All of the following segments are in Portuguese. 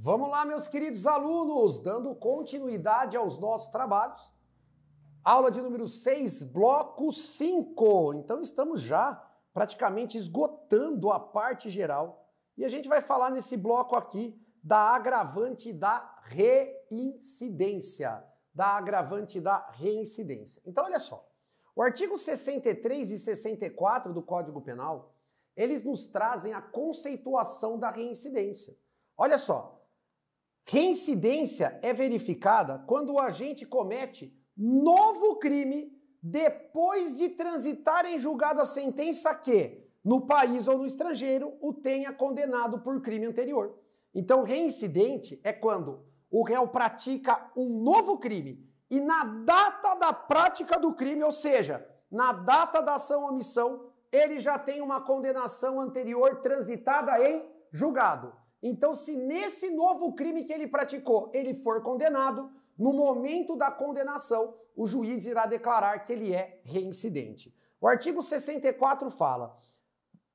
Vamos lá, meus queridos alunos, dando continuidade aos nossos trabalhos. Aula de número 6, bloco 5. Então estamos já praticamente esgotando a parte geral e a gente vai falar nesse bloco aqui da agravante da reincidência. Então olha só, o artigo 63 e 64 do Código Penal, eles nos trazem a conceituação da reincidência. Olha só, reincidência é verificada quando o agente comete novo crime depois de transitar em julgado a sentença que, no país ou no estrangeiro, o tenha condenado por crime anterior. Então, reincidente é quando o réu pratica um novo crime e na data da prática do crime, ou seja, na data da ação ou omissão, ele já tem uma condenação anterior transitada em julgado. Então, se nesse novo crime que ele praticou, ele for condenado, no momento da condenação, o juiz irá declarar que ele é reincidente. O artigo 64 fala: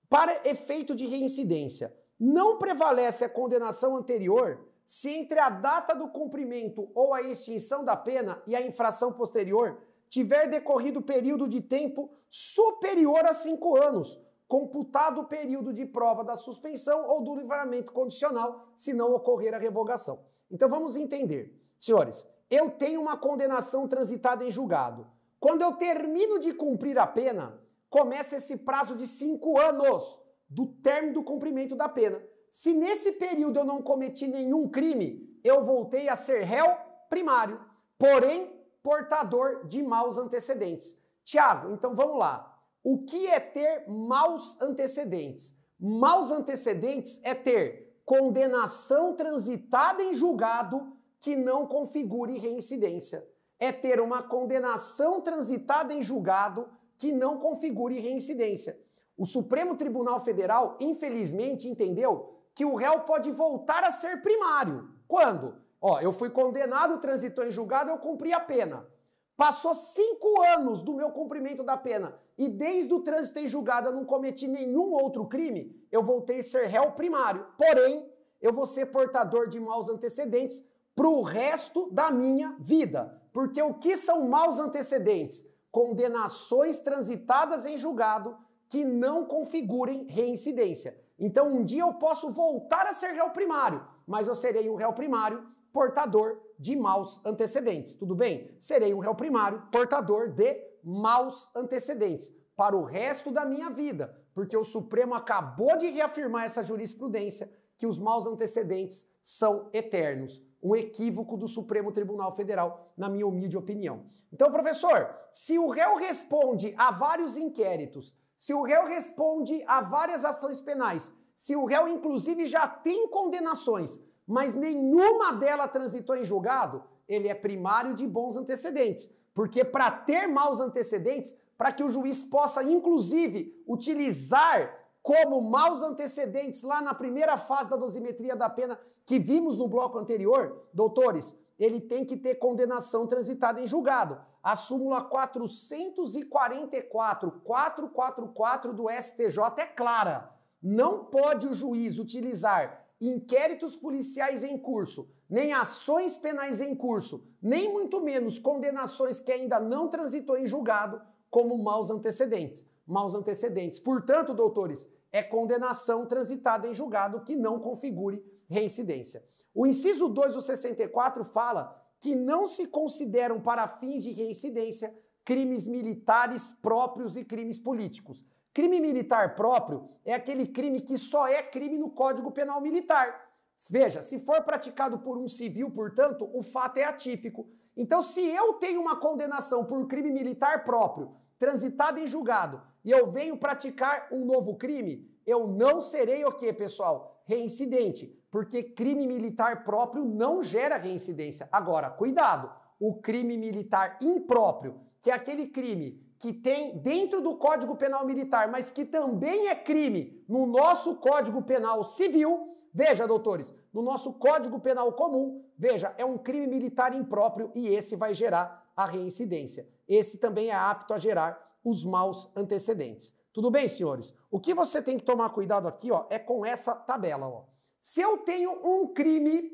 para efeito de reincidência, não prevalece a condenação anterior se entre a data do cumprimento ou a extinção da pena e a infração posterior tiver decorrido período de tempo superior a 5 anos, computado o período de prova da suspensão ou do livramento condicional, se não ocorrer a revogação. Então vamos entender. Senhores, eu tenho uma condenação transitada em julgado. Quando eu termino de cumprir a pena, começa esse prazo de 5 anos do término do cumprimento da pena. Se nesse período eu não cometi nenhum crime, eu voltei a ser réu primário, porém portador de maus antecedentes. Tiago, então vamos lá. O que é ter maus antecedentes? Maus antecedentes é ter condenação transitada em julgado que não configure reincidência. É ter uma condenação transitada em julgado que não configure reincidência. O Supremo Tribunal Federal, infelizmente, entendeu que o réu pode voltar a ser primário. Quando? Eu fui condenado, transitou em julgado, eu cumpri a pena. Passou 5 anos do meu cumprimento da pena e desde o trânsito em julgado eu não cometi nenhum outro crime, eu voltei a ser réu primário. Porém, eu vou ser portador de maus antecedentes para o resto da minha vida. Porque o que são maus antecedentes? Condenações transitadas em julgado que não configurem reincidência. Então, um dia eu posso voltar a ser réu primário, mas eu serei um réu primário portador de maus antecedentes. Tudo bem? Serei um réu primário portador de maus antecedentes para o resto da minha vida, porque o Supremo acabou de reafirmar essa jurisprudência que os maus antecedentes são eternos. Um equívoco do Supremo Tribunal Federal, na minha humilde opinião. Então, professor, se o réu responde a vários inquéritos, se o réu responde a várias ações penais, se o réu inclusive já tem condenações, mas nenhuma delas transitou em julgado, ele é primário de bons antecedentes. Porque para ter maus antecedentes, para que o juiz possa inclusive utilizar como maus antecedentes lá na primeira fase da dosimetria da pena que vimos no bloco anterior, doutores, ele tem que ter condenação transitada em julgado. A súmula 444 do STJ é clara. Não pode o juiz utilizar inquéritos policiais em curso, nem ações penais em curso, nem muito menos condenações que ainda não transitou em julgado como maus antecedentes. Maus antecedentes. Portanto, doutores, é condenação transitada em julgado que não configure reincidência. O inciso 2 do 64 fala que não se consideram para fins de reincidência crimes militares próprios e crimes políticos. Crime militar próprio é aquele crime que só é crime no Código Penal Militar. Veja, se for praticado por um civil, portanto, o fato é atípico. Então, se eu tenho uma condenação por crime militar próprio, transitada em julgado, e eu venho praticar um novo crime, eu não serei o quê, pessoal? Reincidente, porque crime militar próprio não gera reincidência. Agora, cuidado, o crime militar impróprio, que é aquele crime que tem dentro do Código Penal Militar, mas que também é crime no nosso Código Penal Civil, veja, doutores, no nosso Código Penal Comum, veja, é um crime militar impróprio e esse vai gerar a reincidência. Esse também é apto a gerar os maus antecedentes. Tudo bem, senhores? O que você tem que tomar cuidado aqui, é com essa tabela, Se eu tenho um crime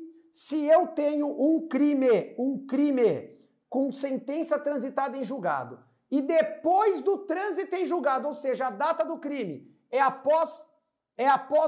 com sentença transitada em julgado, e depois do trânsito em julgado, ou seja, a data do crime é após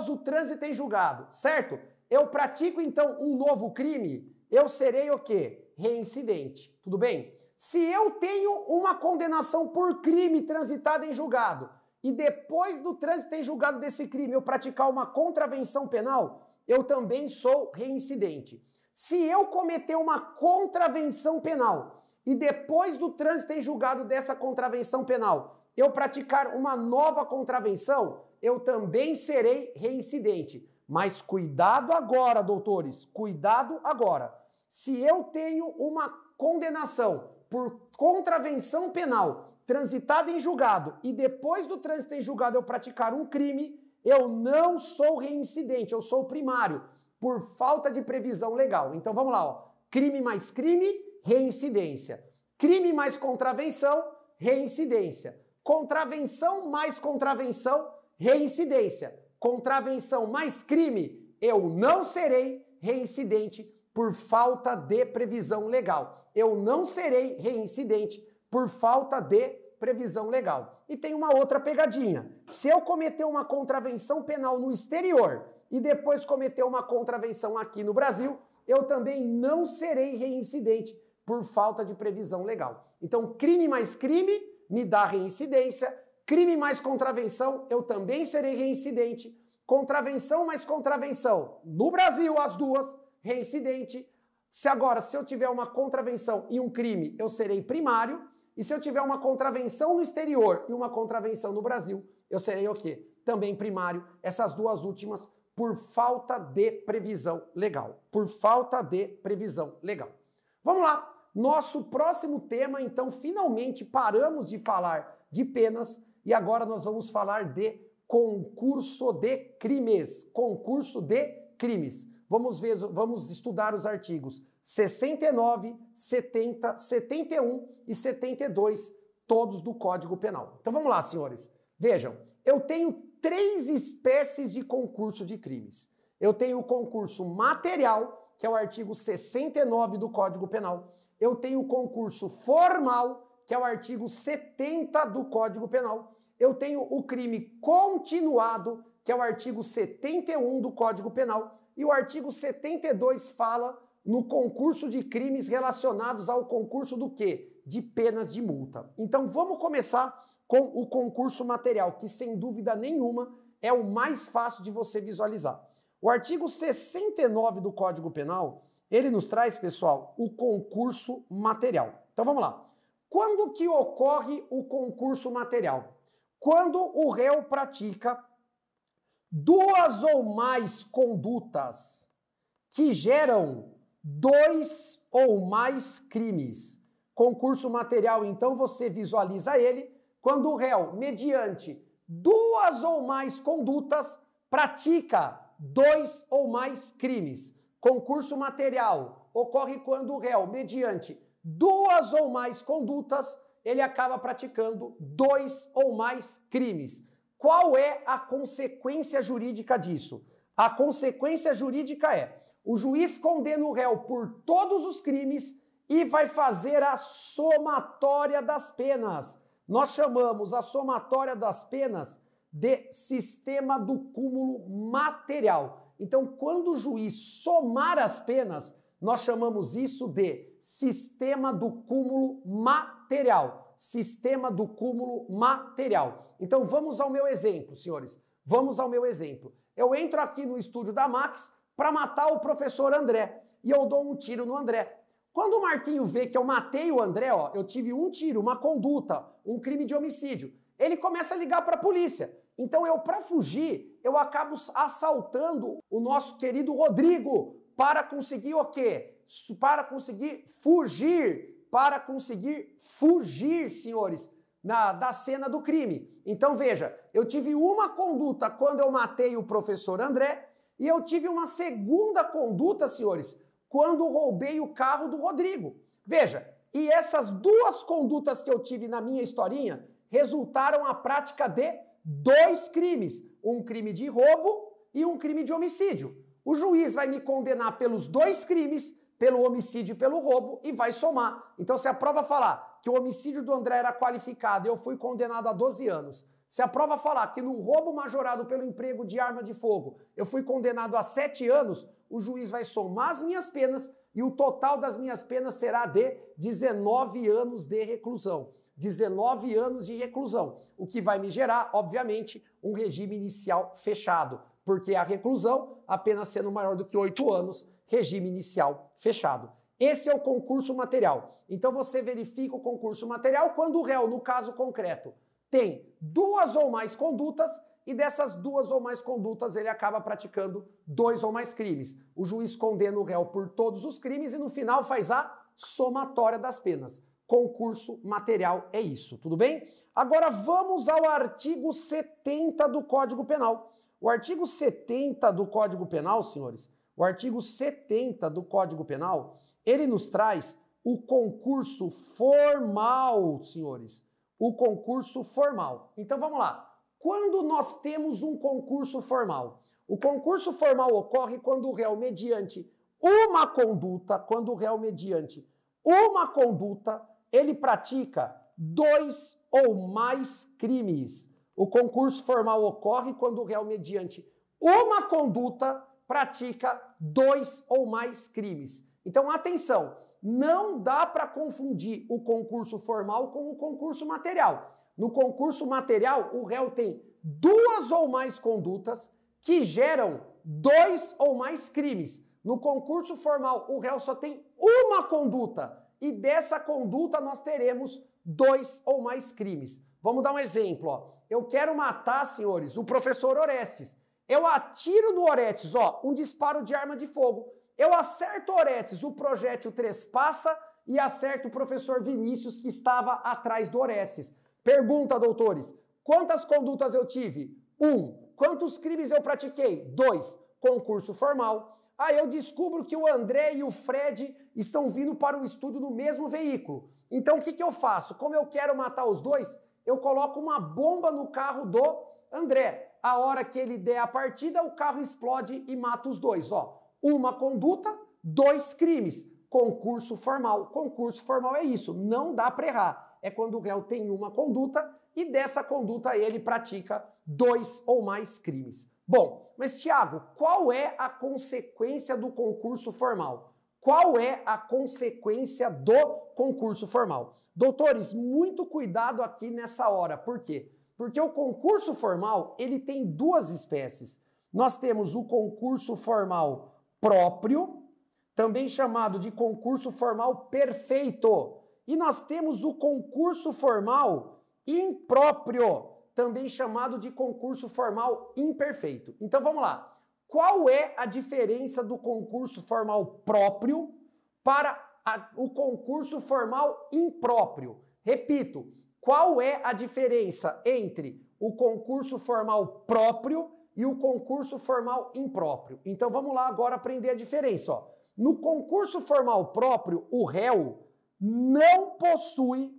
o trânsito em julgado, certo? Eu pratico então um novo crime, eu serei o quê? Reincidente, tudo bem? Se eu tenho uma condenação por crime transitada em julgado, e depois do trânsito em julgado desse crime eu praticar uma contravenção penal, eu também sou reincidente. Se eu cometer uma contravenção penal e depois do trânsito em julgado dessa contravenção penal eu praticar uma nova contravenção, eu também serei reincidente. Mas cuidado agora, doutores, cuidado agora. Se eu tenho uma condenação por contravenção penal transitada em julgado e depois do trânsito em julgado eu praticar um crime, eu não sou reincidente, eu sou primário, por falta de previsão legal. Então vamos lá, ó. Crime mais crime, reincidência. Crime mais contravenção, reincidência. Contravenção mais contravenção, reincidência. Contravenção mais crime, eu não serei reincidente por falta de previsão legal. Eu não serei reincidente por falta de previsão legal. E tem uma outra pegadinha. Se eu cometer uma contravenção penal no exterior e depois cometer uma contravenção aqui no Brasil, eu também não serei reincidente por falta de previsão legal. Então, crime mais crime me dá reincidência, crime mais contravenção, eu também serei reincidente, contravenção mais contravenção, no Brasil as duas, reincidente. Se eu tiver uma contravenção e um crime, eu serei primário, e se eu tiver uma contravenção no exterior e uma contravenção no Brasil, eu serei o quê? Também primário, essas duas últimas, por falta de previsão legal. Por falta de previsão legal. Vamos lá. Nosso próximo tema, então, finalmente paramos de falar de penas e agora nós vamos falar de concurso de crimes. Concurso de crimes. Vamos estudar os artigos 69, 70, 71 e 72, todos do Código Penal. Então vamos lá, senhores. Vejam, eu tenho 3 espécies de concurso de crimes. Eu tenho o concurso material, que é o artigo 69 do Código Penal. Eu tenho o concurso formal, que é o artigo 70 do Código Penal. Eu tenho o crime continuado, que é o artigo 71 do Código Penal. E o artigo 72 fala no concurso de crimes relacionados ao concurso do quê? De penas de multa. Então vamos começar com o concurso material, que sem dúvida nenhuma é o mais fácil de você visualizar. O artigo 69 do Código Penal, ele nos traz, pessoal, o concurso material. Então vamos lá. Quando que ocorre o concurso material? Quando o réu pratica 2 ou mais condutas que geram 2 ou mais crimes. Concurso material, então, você visualiza ele quando o réu, mediante 2 ou mais condutas, pratica 2 ou mais crimes. Concurso material ocorre quando o réu, mediante 2 ou mais condutas, ele acaba praticando 2 ou mais crimes. Qual é a consequência jurídica disso? A consequência jurídica é: o juiz condena o réu por todos os crimes e vai fazer a somatória das penas. Nós chamamos a somatória das penas de sistema do cúmulo material. Então, quando o juiz somar as penas, nós chamamos isso de sistema do cúmulo material. Sistema do cúmulo material. Então, vamos ao meu exemplo, senhores. Vamos ao meu exemplo. Eu entro aqui no estúdio da Max para matar o professor André e eu dou um tiro no André. Quando o Marquinho vê que eu matei o André, ó, eu tive um tiro, uma conduta, um crime de homicídio, ele começa a ligar para a polícia. Então eu, para fugir, eu acabo assaltando o nosso querido Rodrigo para conseguir o quê? Para conseguir fugir, senhores, da cena do crime. Então veja, eu tive uma conduta quando eu matei o professor André e eu tive uma segunda conduta, senhores, quando roubei o carro do Rodrigo. Veja, e essas 2 condutas que eu tive na minha historinha resultaram a prática de 2 crimes. Um crime de roubo e um crime de homicídio. O juiz vai me condenar pelos 2 crimes, pelo homicídio e pelo roubo, e vai somar. Então, se a prova falar que o homicídio do André era qualificado e eu fui condenado a 12 anos, se a prova falar que no roubo majorado pelo emprego de arma de fogo eu fui condenado a 7 anos, o juiz vai somar as minhas penas e o total das minhas penas será de 19 anos de reclusão. 19 anos de reclusão, o que vai me gerar, obviamente, um regime inicial fechado, porque a reclusão, apenas sendo maior do que 8 anos, regime inicial fechado. Esse é o concurso material. Então você verifica o concurso material quando o réu, no caso concreto, tem 2 ou mais condutas e dessas 2 ou mais condutas ele acaba praticando 2 ou mais crimes. O juiz condena o réu por todos os crimes e no final faz a somatória das penas. Concurso material é isso, tudo bem? Agora vamos ao artigo 70 do Código Penal. O artigo 70 do Código Penal, senhores, o artigo 70 do Código Penal, ele nos traz o concurso formal, senhores. O concurso formal. Então vamos lá. Quando nós temos um concurso formal? O concurso formal ocorre quando o réu, mediante uma conduta, ele pratica 2 ou mais crimes. O concurso formal ocorre quando o réu, mediante uma conduta, pratica 2 ou mais crimes. Então, atenção, não dá para confundir o concurso formal com o concurso material. No concurso material, o réu tem 2 ou mais condutas que geram 2 ou mais crimes. No concurso formal, o réu só tem uma conduta e dessa conduta nós teremos 2 ou mais crimes. Vamos dar um exemplo, ó. Eu quero matar, senhores, o professor Orestes. Eu atiro no Orestes, ó, um disparo de arma de fogo. Eu acerto o Orestes, o projétil trespassa e acerto o professor Vinícius que estava atrás do Orestes. Pergunta, doutores, quantas condutas eu tive? 1. Quantos crimes eu pratiquei? 2. Concurso formal. Aí eu descubro que o André e o Fred estão vindo para o estúdio no mesmo veículo. Então o que eu faço? Como eu quero matar os dois, eu coloco uma bomba no carro do André. A hora que ele der a partida, o carro explode e mata os dois. Ó, uma conduta, 2 crimes. Concurso formal. Concurso formal é isso, não dá para errar. É quando o réu tem uma conduta e dessa conduta ele pratica 2 ou mais crimes. Bom, mas Tiago, qual é a consequência do concurso formal? Qual é a consequência do concurso formal? Doutores, muito cuidado aqui nessa hora. Por quê? Porque o concurso formal, ele tem 2 espécies. Nós temos o concurso formal próprio, também chamado de concurso formal perfeito. E nós temos o concurso formal impróprio, também chamado de concurso formal imperfeito. Então vamos lá. Qual é a diferença do concurso formal próprio para o concurso formal impróprio? Repito, qual é a diferença entre o concurso formal próprio e o concurso formal impróprio? Então vamos lá agora aprender a diferença. Ó. No concurso formal próprio, o réu não possui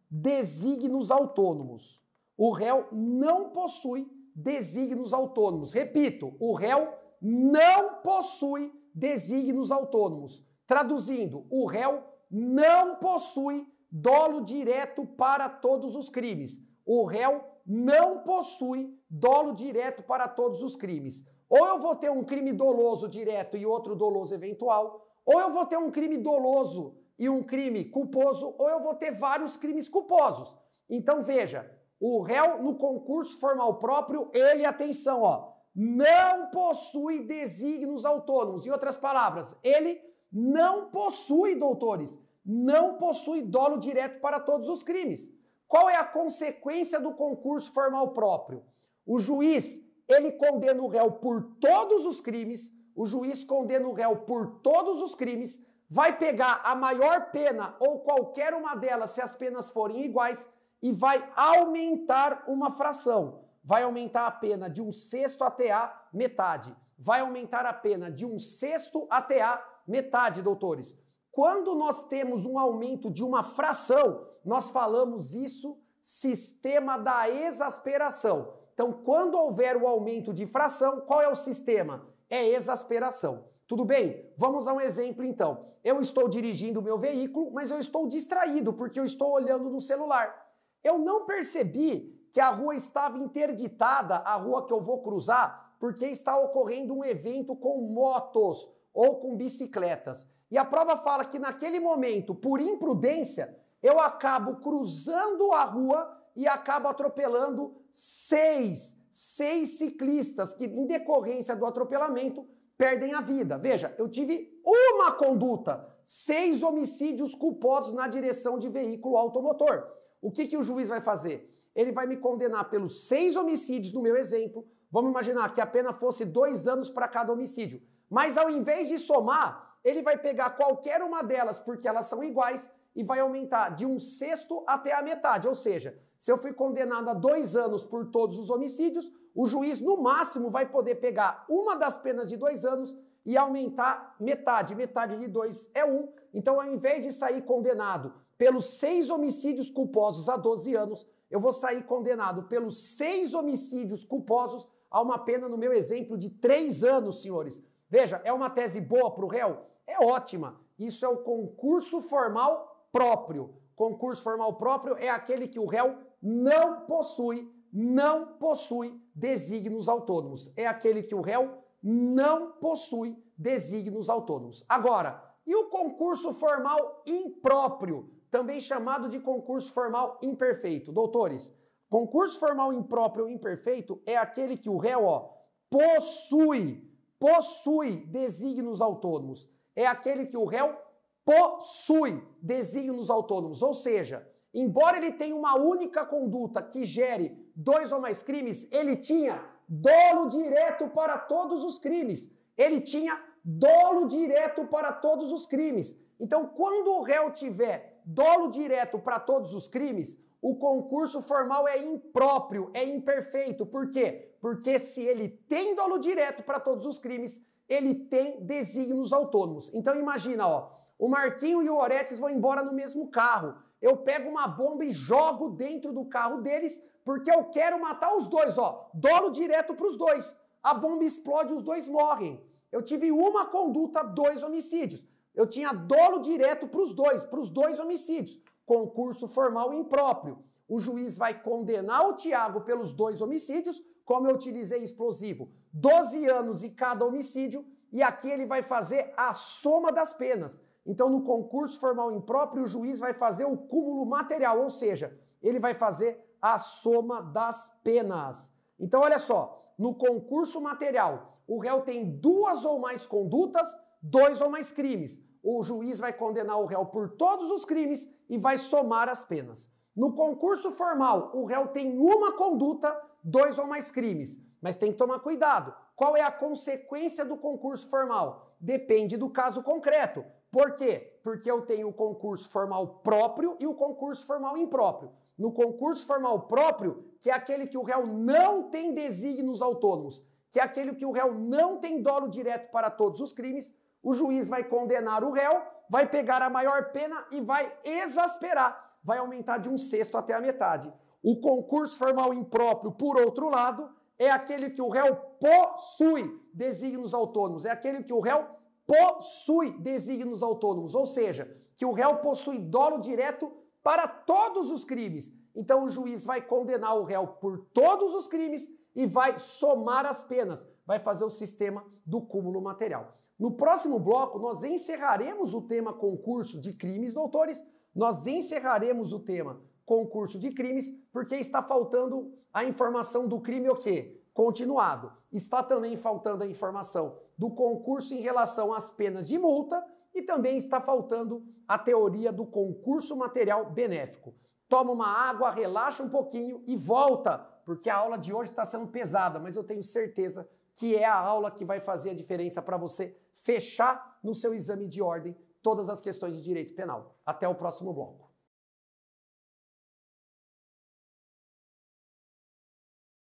desígnios autônomos. O réu não possui desígnios autônomos. Repito, o réu não possui desígnios autônomos. Traduzindo, o réu não possui dolo direto para todos os crimes. O réu não possui dolo direto para todos os crimes. Ou eu vou ter um crime doloso direto e outro doloso eventual, ou eu vou ter um crime doloso e um crime culposo, ou eu vou ter vários crimes culposos. Então veja, o réu no concurso formal próprio, ele, atenção, ó, não possui desígnios autônomos. Em outras palavras, ele não possui, doutores, não possui dolo direto para todos os crimes. Qual é a consequência do concurso formal próprio? O juiz, ele condena o réu por todos os crimes, o juiz condena o réu por todos os crimes, vai pegar a maior pena ou qualquer uma delas, se as penas forem iguais, e vai aumentar uma fração. Vai aumentar a pena de 1/6 até a metade. Vai aumentar a pena de 1/6 até a metade, doutores. Quando nós temos um aumento de uma fração, nós falamos isso sistema da exasperação. Então, quando houver o aumento de fração, qual é o sistema? É exasperação. Tudo bem? Vamos a um exemplo então. Eu estou dirigindo o meu veículo, mas eu estou distraído porque eu estou olhando no celular. Eu não percebi que a rua estava interditada, a rua que eu vou cruzar, porque está ocorrendo um evento com motos ou com bicicletas. E a prova fala que naquele momento, por imprudência, eu acabo cruzando a rua e acabo atropelando seis ciclistas que, em decorrência do atropelamento, perdem a vida. Veja, eu tive uma conduta, 6 homicídios culposos na direção de veículo automotor. O que o juiz vai fazer? Ele vai me condenar pelos 6 homicídios no meu exemplo. Vamos imaginar que a pena fosse 2 anos para cada homicídio. Mas ao invés de somar, ele vai pegar qualquer uma delas, porque elas são iguais, e vai aumentar de 1/6 até a metade. Ou seja, se eu fui condenado a 2 anos por todos os homicídios, o juiz no máximo vai poder pegar uma das penas de 2 anos e aumentar metade. Metade de 2 é 1. Então, ao invés de sair condenado pelos 6 homicídios culposos a 12 anos, eu vou sair condenado pelos 6 homicídios culposos a uma pena, no meu exemplo, de 3 anos, senhores. Veja, é uma tese boa para o réu? É ótima. Isso é o concurso formal próprio. Concurso formal próprio é aquele que o réu não possui desígnios autônomos. É aquele que o réu não possui desígnios autônomos. Agora, e o concurso formal impróprio, também chamado de concurso formal imperfeito? Doutores, concurso formal impróprio ou imperfeito é aquele que o réu, possui desígnios autônomos. É aquele que o réu possui desígnios autônomos, ou seja, embora ele tenha uma única conduta que gere 2 ou mais crimes, ele tinha dolo direto para todos os crimes. Ele tinha dolo direto para todos os crimes. Então, quando o réu tiver dolo direto para todos os crimes, o concurso formal é impróprio, é imperfeito. Por quê? Porque se ele tem dolo direto para todos os crimes, ele tem desígnios autônomos. Então, imagina, o Marquinho e o Orestes vão embora no mesmo carro. Eu pego uma bomba e jogo dentro do carro deles porque eu quero matar os dois, dolo direto para os dois. A bomba explode, os dois morrem. Eu tive uma conduta, 2 homicídios. Eu tinha dolo direto para os dois homicídios. Concurso formal impróprio. O juiz vai condenar o Tiago pelos 2 homicídios, como eu utilizei explosivo, 12 anos e cada homicídio, e aqui ele vai fazer a soma das penas. Então, no concurso formal impróprio, o juiz vai fazer o cúmulo material, ou seja, ele vai fazer a soma das penas. Então, olha só, no concurso material, o réu tem 2 ou mais condutas, 2 ou mais crimes. O juiz vai condenar o réu por todos os crimes e vai somar as penas. No concurso formal, o réu tem uma conduta, 2 ou mais crimes. Mas tem que tomar cuidado. Qual é a consequência do concurso formal? Depende do caso concreto. Por quê? Porque eu tenho o concurso formal próprio e o concurso formal impróprio. No concurso formal próprio, que é aquele que o réu não tem desígnios autônomos, que é aquele que o réu não tem dolo direto para todos os crimes, o juiz vai condenar o réu, vai pegar a maior pena e vai exasperar, vai aumentar de 1/6 até a metade. O concurso formal impróprio, por outro lado, é aquele que o réu possui desígnios autônomos, é aquele que o réu possui desígnios autônomos, ou seja, que o réu possui dolo direto para todos os crimes. Então o juiz vai condenar o réu por todos os crimes e vai somar as penas, vai fazer o sistema do cúmulo material. No próximo bloco, nós encerraremos o tema concurso de crimes, doutores. Nós encerraremos o tema concurso de crimes, porque está faltando a informação do crime o quê? Continuado. Está também faltando a informação do concurso em relação às penas de multa e também está faltando a teoria do concurso material benéfico. Toma uma água, relaxa um pouquinho e volta, porque a aula de hoje está sendo pesada, mas eu tenho certeza que é a aula que vai fazer a diferença para você fechar no seu exame de ordem todas as questões de direito penal. Até o próximo bloco.